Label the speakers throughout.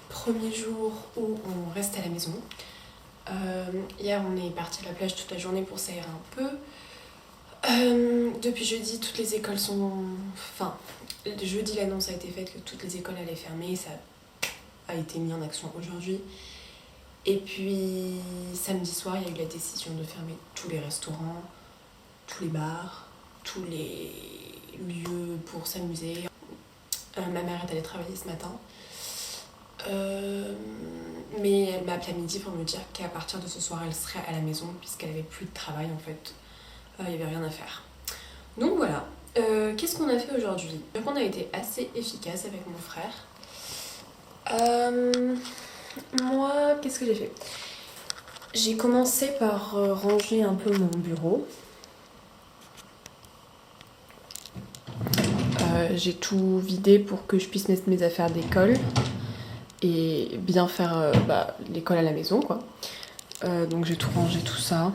Speaker 1: Premier jour où on reste à la maison. Hier on est parti à la plage toute la journée pour s'aérer un peu. Depuis jeudi toutes les écoles sont... Enfin, jeudi l'annonce a été faite que toutes les écoles allaient fermer, ça a été mis en action aujourd'hui. Et puis samedi soir il y a eu la décision de fermer tous les restaurants, tous les bars, tous les lieux pour s'amuser. Ma mère est allée travailler ce matin. Mais elle m'a appelé à midi pour me dire qu'à partir de ce soir elle serait à la maison puisqu'elle avait plus de travail en fait, il n'y avait rien à faire. Donc voilà, qu'est-ce qu'on a fait aujourd'hui? Donc on a été assez efficace avec mon frère. Moi, qu'est-ce que j'ai fait? J'ai commencé par ranger un peu mon bureau. J'ai tout vidé pour que je puisse mettre mes affaires d'école et bien faire l'école à la maison quoi. Donc j'ai tout rangé, tout ça.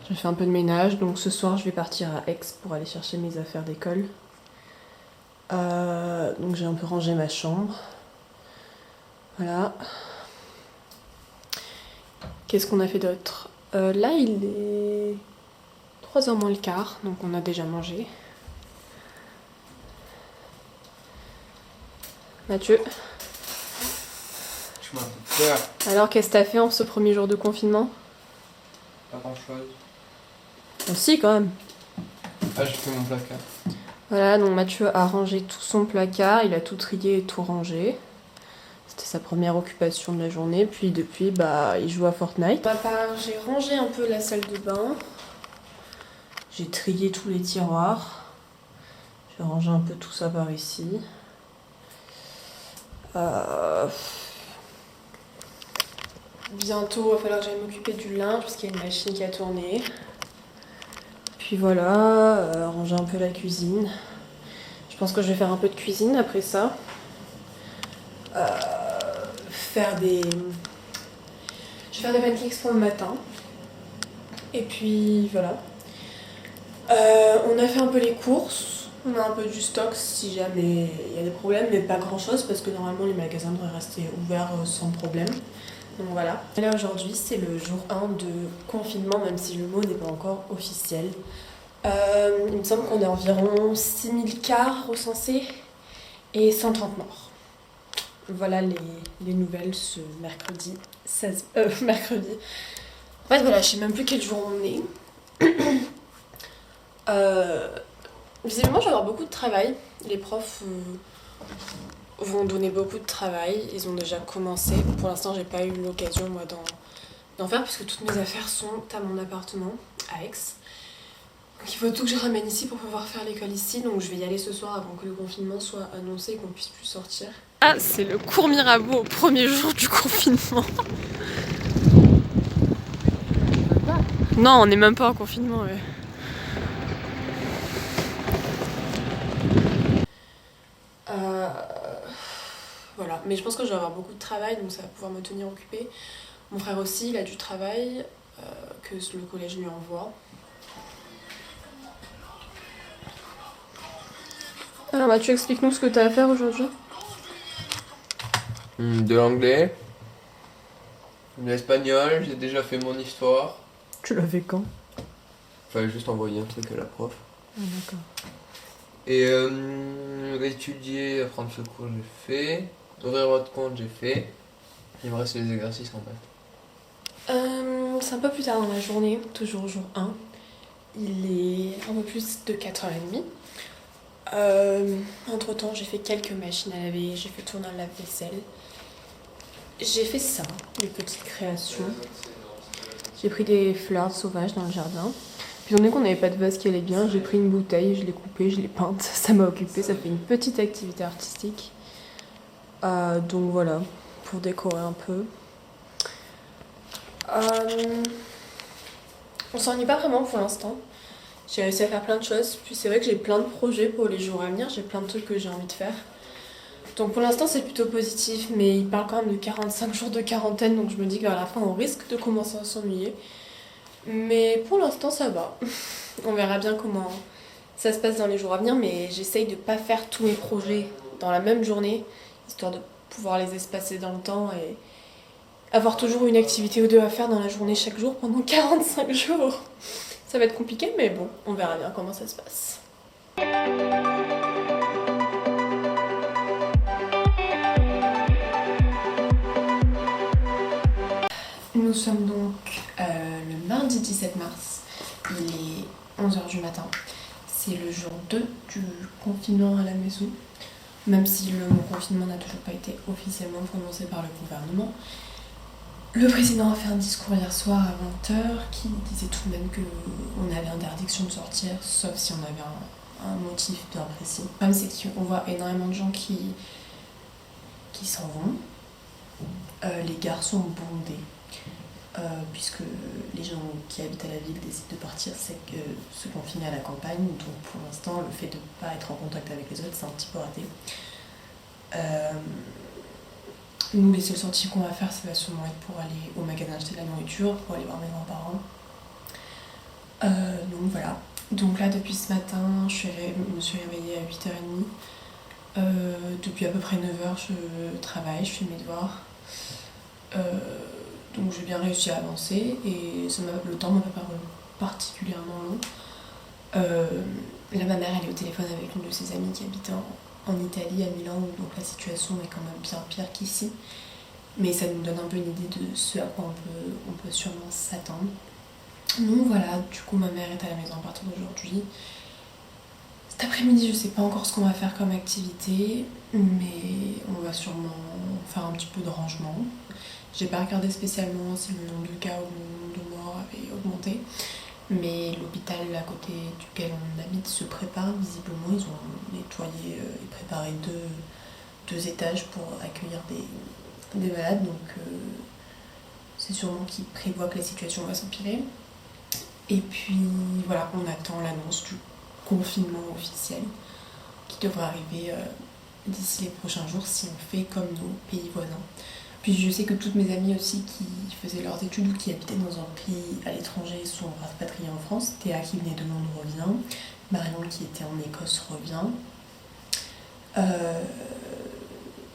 Speaker 1: J'ai fait un peu de ménage, donc ce soir je vais partir à Aix pour aller chercher mes affaires d'école. Donc j'ai un peu rangé ma chambre. Voilà. Qu'est-ce qu'on a fait d'autre? Là il est 3h moins le quart, donc on a déjà mangé. Mathieu,
Speaker 2: Je m'en fais peur.
Speaker 1: alors qu'est-ce que t'as fait en ce premier jour de confinement?
Speaker 2: Pas grand chose.
Speaker 1: Si quand même.
Speaker 2: Ah, j'ai fait mon placard.
Speaker 1: Voilà, donc Mathieu a rangé tout son placard, il a tout trié et tout rangé. C'était sa première occupation de la journée, puis depuis, il joue à Fortnite. Pour ma part, j'ai rangé un peu la salle de bain. J'ai trié tous les tiroirs. J'ai rangé un peu tout ça par ici. Bientôt, il va falloir que j'aille m'occuper du linge parce qu'il y a une machine qui a tourné. Puis voilà, ranger un peu la cuisine. Je pense que je vais faire un peu de cuisine après ça. Je vais faire des pancakes pour le matin. Et puis voilà. On a fait un peu les courses. On a un peu du stock si jamais il y a des problèmes, mais pas grand chose parce que normalement les magasins devraient rester ouverts sans problème. Donc voilà. Et là aujourd'hui c'est le jour 1 de confinement, même si le mot n'est pas encore officiel. Il me semble qu'on est environ 6000 cas recensés et 130 morts. Voilà les nouvelles ce mercredi 16... mercredi. En fait voilà, je sais même plus quel jour on est. Visiblement je vais avoir beaucoup de travail. Les profs vont donner beaucoup de travail. Ils ont déjà commencé. Pour l'instant j'ai pas eu l'occasion moi d'en faire puisque toutes mes affaires sont à mon appartement à Aix. Donc il faut tout que je ramène ici pour pouvoir faire l'école ici. Donc je vais y aller ce soir avant que le confinement soit annoncé et qu'on puisse plus sortir. Ah, c'est le cours Mirabeau au premier jour du confinement. Non, on n'est même pas en confinement. Ouais. Voilà, mais je pense que je vais avoir beaucoup de travail, donc ça va pouvoir me tenir occupée. Mon frère aussi, il a du travail que le collège lui envoie. Alors Mathieu, explique-nous ce que tu as à faire aujourd'hui.
Speaker 2: De l'anglais, de l'espagnol, j'ai déjà fait mon histoire.
Speaker 1: Tu l'as fait quand?
Speaker 2: Fallait juste envoyer un truc à la prof.
Speaker 1: Ah d'accord.
Speaker 2: Et étudier, apprendre ce cours, j'ai fait. Ouvrir votre compte, j'ai fait. Il me reste les exercices en maths.
Speaker 1: C'est un peu plus tard dans la journée, toujours jour 1. Il est un peu plus de 4h30. Entre temps, j'ai fait quelques machines à laver, j'ai fait tourner un lave-vaisselle. J'ai fait ça, des petites créations. J'ai pris des fleurs sauvages dans le jardin. Puis on est qu'on n'avait pas de vase qui allait bien, j'ai pris une bouteille, je l'ai coupée, je l'ai peinte. Ça m'a occupée, ça fait une petite activité artistique. Donc voilà, pour décorer un peu. On s'ennuie pas vraiment pour l'instant. J'ai réussi à faire plein de choses. Puis c'est vrai que j'ai plein de projets pour les jours à venir. J'ai plein de trucs que j'ai envie de faire. Donc pour l'instant c'est plutôt positif. Mais il parle quand même de 45 jours de quarantaine. Donc je me dis qu'à la fin on risque de commencer à s'ennuyer. Mais pour l'instant ça va. On verra bien comment ça se passe dans les jours à venir. Mais j'essaye de pas faire tous mes projets dans la même journée, histoire de pouvoir les espacer dans le temps et avoir toujours une activité ou deux à faire dans la journée chaque jour pendant 45 jours. Ça va être compliqué, mais bon, on verra bien comment ça se passe. Nous sommes donc le mardi 17 mars, il est 11h du matin. C'est le jour 2 du confinement à la maison, même si le mot confinement n'a toujours pas été officiellement prononcé par le gouvernement. Le président a fait un discours hier soir à 20h qui disait tout de même qu'on avait interdiction de sortir, sauf si on avait un motif bien précis. Le problème, c'est qu'on voit énormément de gens qui s'en vont. Les gares sont bondées. Puisque les gens qui habitent à la ville décident de partir, c'est que se confiner à la campagne. Donc pour l'instant, le fait de ne pas être en contact avec les autres, c'est un petit peu raté. Nous, les seules sorties qu'on va faire, ça va sûrement être pour aller au magasin acheter de la nourriture, pour aller voir mes grands-parents. Donc voilà. Donc là, depuis ce matin, je me suis réveillée à 8h30. Depuis à peu près 9h, je travaille, je fais mes devoirs. Donc j'ai bien réussi à avancer et le temps m'a pas paru particulièrement long. Là, ma mère, elle est au téléphone avec une de ses amies qui habite en Italie, à Milan, où donc la situation est quand même bien pire qu'ici. Mais ça nous donne un peu une idée de ce à quoi on peut sûrement s'attendre. Donc voilà, du coup ma mère est à la maison à partir d'aujourd'hui. Cet après-midi, je sais pas encore ce qu'on va faire comme activité, mais on va sûrement faire un petit peu de rangement. J'ai pas regardé spécialement si le nombre de cas ou le nombre de morts avait augmenté, mais l'hôpital à côté duquel on habite se prépare. Visiblement, ils ont nettoyé et préparé deux étages pour accueillir des malades, donc c'est sûrement qu'ils prévoient que la situation va s'empirer. Et puis voilà, on attend l'annonce du confinement officiel qui devrait arriver d'ici les prochains jours si on fait comme nos pays voisins. Puis je sais que toutes mes amies aussi qui faisaient leurs études ou qui habitaient dans un pays à l'étranger sont rapatriées en France. Théa qui venait de Londres revient, Marion qui était en Écosse revient.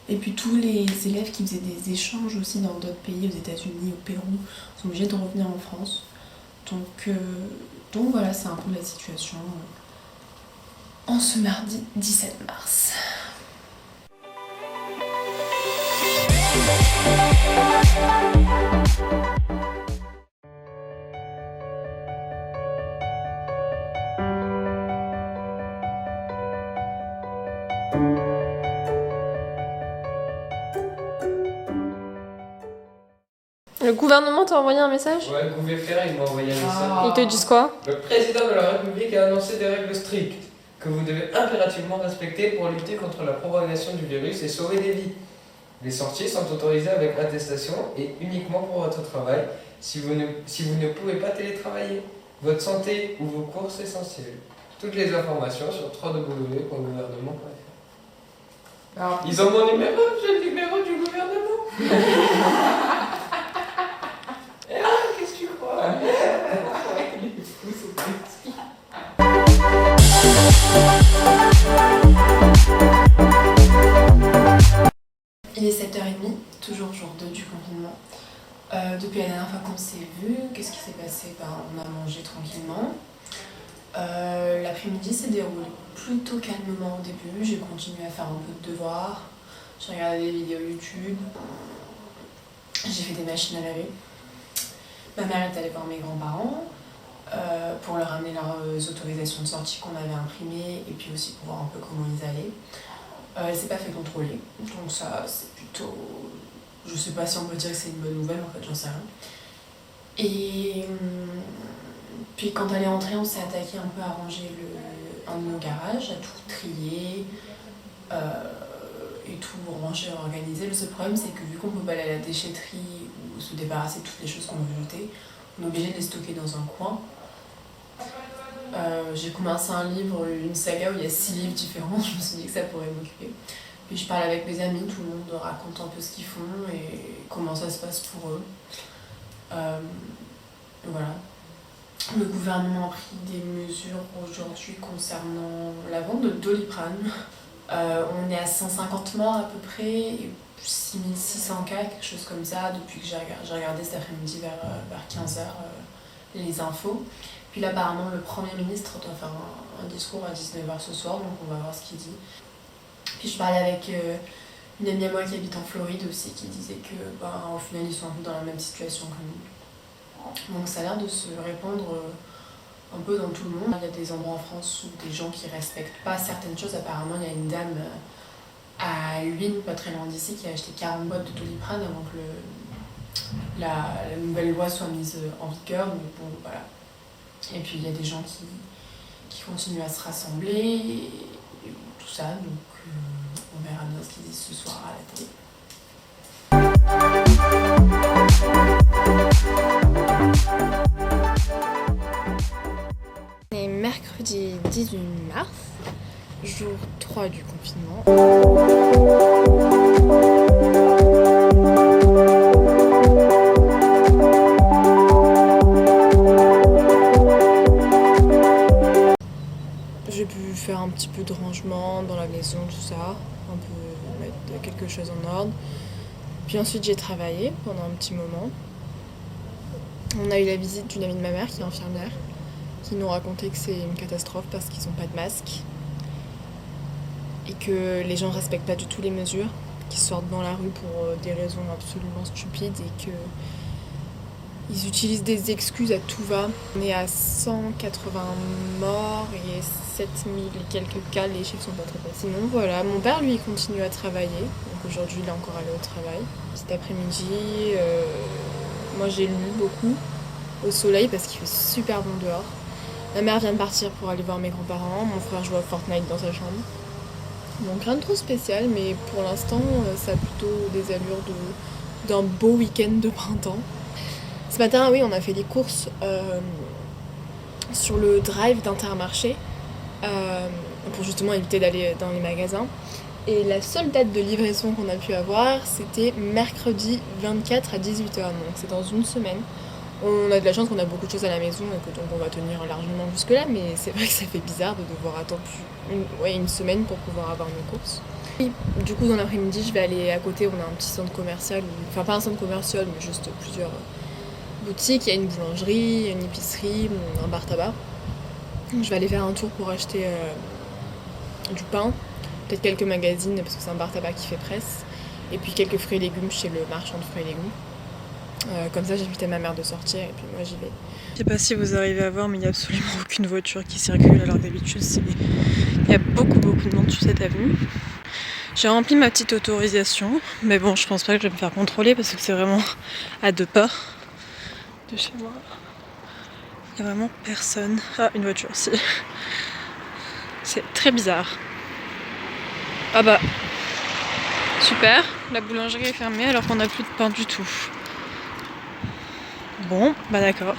Speaker 1: Et puis tous les élèves qui faisaient des échanges aussi dans d'autres pays, aux États-Unis, au Pérou, sont obligés de revenir en France. Donc voilà, c'est un peu la situation en ce mardi 17 mars. Le gouvernement t'a envoyé un message ?
Speaker 2: Ouais, le gouvernement il m'a envoyé un message.
Speaker 1: Ils te disent quoi ?
Speaker 2: Le président de la République a annoncé des règles strictes que vous devez impérativement respecter pour lutter contre la propagation du virus et sauver des vies. Les sorties sont autorisées avec attestation et uniquement pour votre travail si vous ne pouvez pas télétravailler, votre santé ou vos courses essentielles. Toutes les informations sur www.gouvernement.fr.
Speaker 3: Alors,
Speaker 2: Ils ont mon numéro, j'ai le numéro du gouvernement. Qu'est-ce que tu crois?
Speaker 1: Il est 7h30, toujours jour 2 du confinement. Depuis la dernière fois qu'on s'est vu, qu'est-ce qui s'est passé ? On a mangé tranquillement. L'après-midi s'est déroulé plutôt calmement au début. J'ai continué à faire un peu de devoirs. J'ai regardé des vidéos YouTube. J'ai fait des machines à laver. Ma mère est allée voir mes grands-parents pour leur amener leurs autorisations de sortie qu'on avait imprimées et puis aussi pour voir un peu comment ils allaient. Elle s'est pas fait contrôler, donc ça c'est plutôt... Je sais pas si on peut dire que c'est une bonne nouvelle, en fait j'en sais rien. Et puis quand elle est entrée, on s'est attaqué un peu à ranger un de nos garages, à tout trier et tout ranger, organiser. Le seul problème c'est que vu qu'on peut pas aller à la déchetterie ou se débarrasser de toutes les choses qu'on veut jeter, on est obligé de les stocker dans un coin. J'ai commencé un livre, une saga où il y a 6 livres différents, je me suis dit que ça pourrait m'occuper. Puis je parle avec mes amis, tout le monde raconte un peu ce qu'ils font et comment ça se passe pour eux. Voilà. Le gouvernement a pris des mesures aujourd'hui concernant la vente de Doliprane. On est à 150 morts à peu près, 6600 cas, quelque chose comme ça, depuis que j'ai regardé cet après-midi vers 15h les infos. Puis là, apparemment, le Premier ministre doit faire un discours à 19h ce soir, donc on va voir ce qu'il dit. Puis je parlais avec une amie à moi qui habite en Floride aussi, qui disait que au final, ils sont un peu dans la même situation que nous. Donc ça a l'air de se répandre un peu dans tout le monde. Il y a des endroits en France où des gens qui respectent pas certaines choses. Apparemment, il y a une dame à Luynes, pas très loin d'ici, qui a acheté 40 boîtes de Doliprane avant que la nouvelle loi soit mise en vigueur. Mais bon, voilà. Et puis il y a des gens qui continuent à se rassembler, et tout ça. Donc on verra bien ce qu'ils disent ce soir à la télé.
Speaker 4: On est mercredi 18 mars, jour 3 du confinement. J'ai pu faire un petit peu de rangement dans la maison, tout ça, un peu mettre quelque chose en ordre. Puis ensuite j'ai travaillé pendant un petit moment. On a eu la visite d'une amie de ma mère qui est infirmière, qui nous racontait que c'est une catastrophe parce qu'ils n'ont pas de masque et que les gens ne respectent pas du tout les mesures, qu'ils sortent dans la rue pour des raisons absolument stupides et que ils utilisent des excuses à tout va. On est à 180 morts et 7000 et quelques cas, les chiffres sont pas très bons. Sinon voilà, mon père lui continue à travailler, donc aujourd'hui il est encore allé au travail. Cet après-midi, moi j'ai lu beaucoup au soleil parce qu'il fait super bon dehors. Ma mère vient de partir pour aller voir mes grands-parents, mon frère joue à Fortnite dans sa chambre. Donc rien de trop spécial, mais pour l'instant ça a plutôt des allures d'un beau week-end de printemps. Ce matin, oui, on a fait des courses sur le drive d'Intermarché pour justement éviter d'aller dans les magasins. Et la seule date de livraison qu'on a pu avoir, c'était mercredi 24 à 18h, donc c'est dans une semaine. On a de la chance qu'on a beaucoup de choses à la maison et que donc on va tenir largement jusque là, mais c'est vrai que ça fait bizarre de devoir attendre une semaine pour pouvoir avoir nos courses. Et du coup, dans l'après-midi, je vais aller à côté, on a un petit centre commercial, enfin pas un centre commercial, mais juste plusieurs boutiques. Il y a une boulangerie, une épicerie, un bar tabac. Donc, je vais aller faire un tour pour acheter du pain, peut-être quelques magazines parce que c'est un bar tabac qui fait presse, et puis quelques fruits et légumes chez le marchand de fruits et légumes. Comme ça, j'invitais ma mère de sortir et puis moi j'y vais. Je sais pas si vous arrivez à voir, mais il n'y a absolument aucune voiture qui circule. Alors d'habitude, il y a beaucoup de monde sur cette avenue. J'ai rempli ma petite autorisation, mais bon, je pense pas que je vais me faire contrôler parce que c'est vraiment à 2 pas de chez moi. Il y a vraiment personne. Ah, une voiture aussi. C'est très bizarre. Ah bah, super, la boulangerie est fermée alors qu'on n'a plus de pain du tout. Bon, bah d'accord.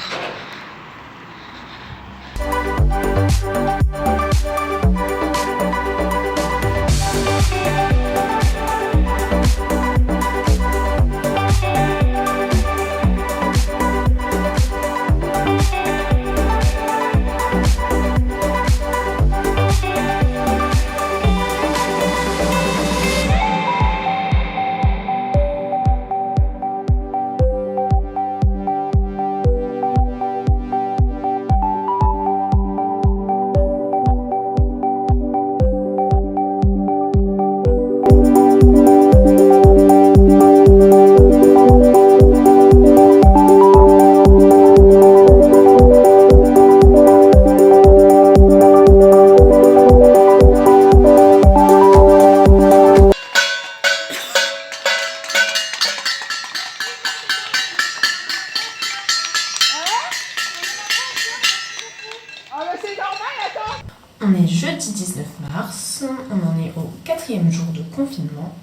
Speaker 1: On est jeudi 19 mars, on en est au 4e jour de confinement.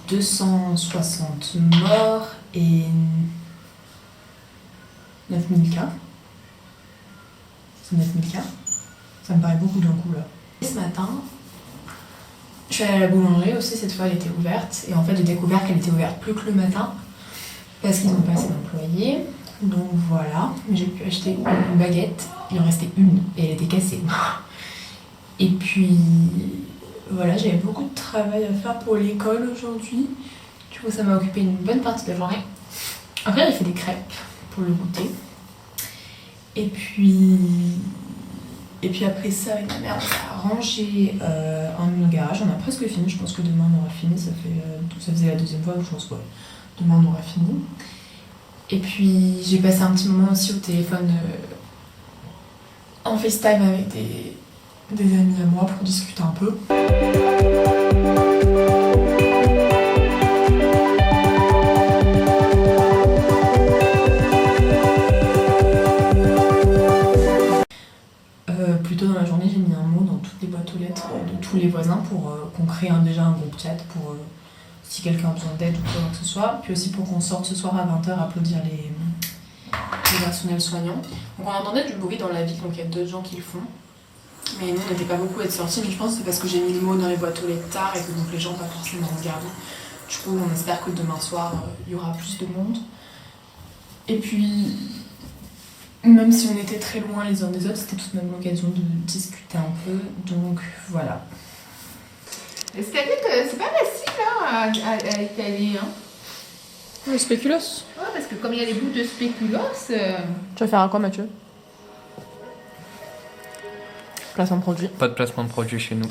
Speaker 1: 260 morts et 9000 cas. C'est 9000 cas. Ça me paraît beaucoup d'un coup là. Et ce matin, je suis allée à la boulangerie aussi, cette fois elle était ouverte. Et en fait j'ai découvert qu'elle était ouverte plus que le matin parce qu'ils n'ont pas assez d'employés. Donc voilà, j'ai pu acheter une baguette, il en restait une et elle était cassée. Et puis Voilà, j'avais beaucoup de travail à faire pour l'école aujourd'hui.
Speaker 3: Du coup, ça m'a occupé une bonne partie de la journée. Après, j'ai fait des crêpes pour le goûter.
Speaker 1: Et puis après ça, avec ma mère, on a rangé un garage. On a presque fini. Je pense que demain on aura fini. Ça faisait la deuxième fois, donc je pense que demain on aura fini. Et puis j'ai passé un petit moment aussi au téléphone en FaceTime avec des amis à moi pour discuter un peu. Plus tôt dans la journée, j'ai mis un mot dans toutes les boîtes aux lettres de tous les voisins pour qu'on crée déjà un groupe chat pour si quelqu'un a besoin d'aide ou quoi que ce soit. Puis aussi pour qu'on sorte ce soir à 20h applaudir les personnels soignants. Donc on entendait du bruit dans la ville, donc il y a d'autres gens qui le font. Mais nous, on n'était pas beaucoup à être sortis, mais je pense que c'est parce que j'ai mis le mot dans les boîtes aux lettres tard et que donc les gens pas forcément regardé. Du coup, on espère que demain soir, il y aura plus de monde. Et puis, même si on était très loin les uns des autres, c'était tout de même l'occasion de discuter un peu. Donc voilà.
Speaker 3: C'est-à-dire que c'est pas facile hein, à étaler. Hein.
Speaker 4: Le spéculoos.
Speaker 3: Ouais, parce que comme il y a des bouts de spéculoos.
Speaker 4: Tu vas faire un quoi, Mathieu? Placement de produit.
Speaker 2: Pas de placement de produit chez nous.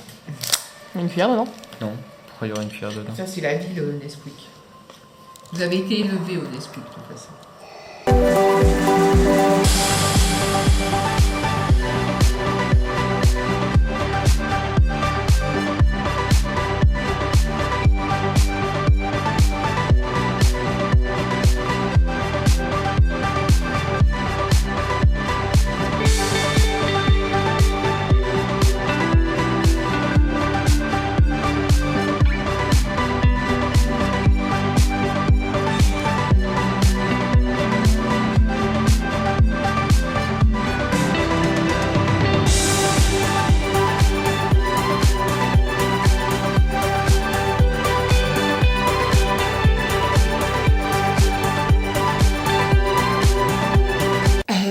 Speaker 4: Une cuillère dedans?
Speaker 2: Non, pourquoi il y aurait une cuillère dedans?
Speaker 3: Ça, c'est la vie de Nesquik. Vous avez été élevé au Nesquik, de toute façon.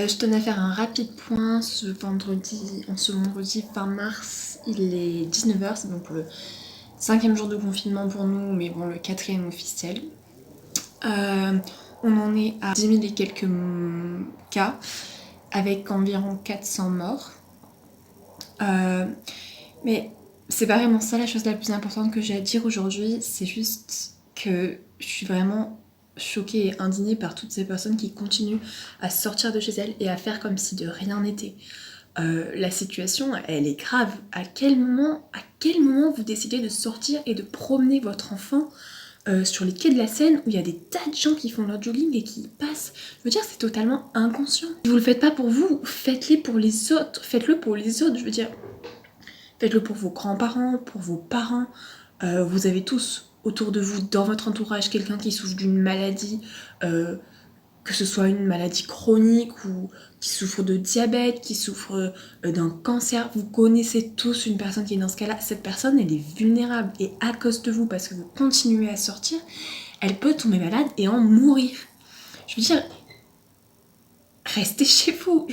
Speaker 1: Je tenais à faire un rapide point en ce vendredi 20 mars, il est 19h, c'est donc le 5e jour de confinement pour nous, mais bon, le 4e officiel. On en est à 10 000 et quelques cas, avec environ 400 morts. Mais c'est pas vraiment ça la chose la plus importante que j'ai à dire aujourd'hui, c'est juste que je suis vraiment choquée et indignée par toutes ces personnes qui continuent à sortir de chez elles et à faire comme si de rien n'était. La situation, elle est grave. À quel moment vous décidez de sortir et de promener votre enfant sur les quais de la Seine où il y a des tas de gens qui font leur jogging et qui passent? Je veux dire, c'est totalement inconscient. Si vous le faites pas pour vous, faites-le pour les autres. Faites-le pour les autres, je veux dire. Faites-le pour vos grands-parents, pour vos parents. Vous avez tous autour de vous, dans votre entourage, quelqu'un qui souffre d'une maladie, que ce soit une maladie chronique ou qui souffre de diabète, qui souffre d'un cancer. Vous connaissez tous une personne qui est dans ce cas-là. Cette personne, elle est vulnérable. Et à cause de vous, parce que vous continuez à sortir, elle peut tomber malade et en mourir. Je veux dire, restez chez vous.